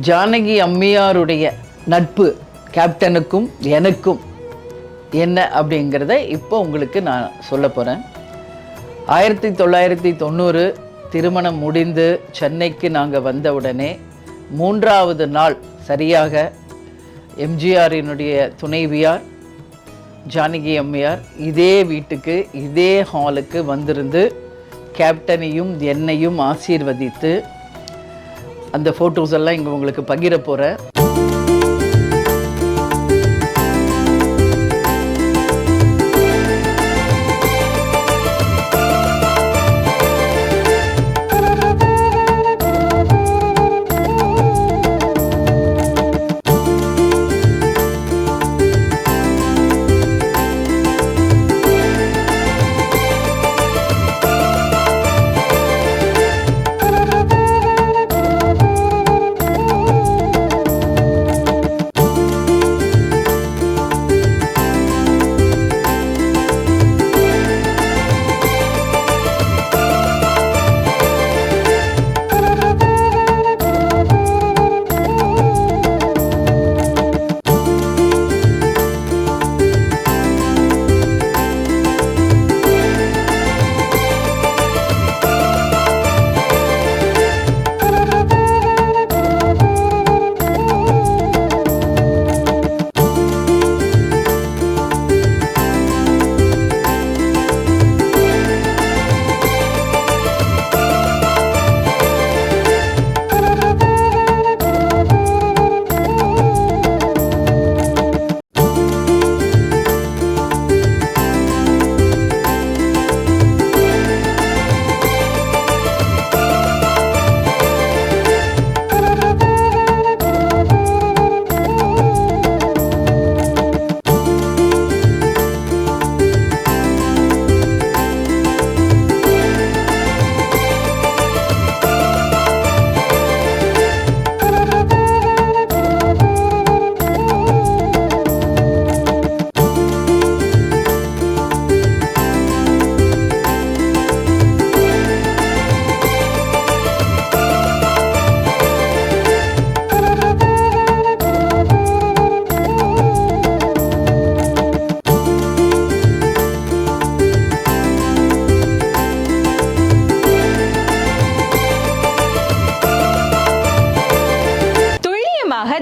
ஜானகி அம்மையாருடைய நட்பு கேப்டனுக்கும் எனக்கும் என்ன அப்படிங்கிறத இப்போ உங்களுக்கு நான் சொல்ல போகிறேன். 1990 திருமணம் முடிந்து சென்னைக்கு நாங்கள் வந்த உடனே 3வது நாள் சரியாக எம்ஜிஆரினுடைய துணைவியார் ஜானகி அம்மையார் இதே வீட்டுக்கு இதே ஹாலுக்கு வந்திருந்து கேப்டனையும் என்னையும் ஆசீர்வதித்து அந்த ஃபோட்டோஸ் எல்லாம் இங்கே உங்களுக்கு பகிர போகிறேன்.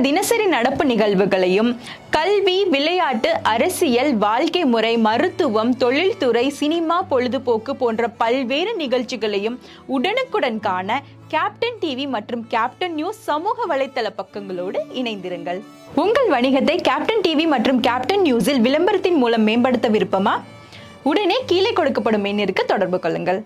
தினசரி நடப்பு நிகழ்வுகளையும் கல்வி, விளையாட்டு, அரசியல், வாழ்க்கை முறை, மருத்துவம், தொழில்துறை, சினிமா, பொழுதுபோக்கு போன்ற பல்வேறு நிகழ்ச்சிகளையும் உடனுக்குடன் காண கேப்டன் டிவி மற்றும் கேப்டன் நியூஸ் சமூக வலைத்தள பக்கங்களோடு இணைந்திருங்கள். உங்கள் வணிகத்தை கேப்டன் டிவி மற்றும் கேப்டன் நியூஸில் விளம்பரத்தின் மூலம் மேம்படுத்த விருப்பமா? உடனே கீழே கொடுக்கப்படும் எண்ணிற்கு தொடர்பு கொள்ளுங்கள்.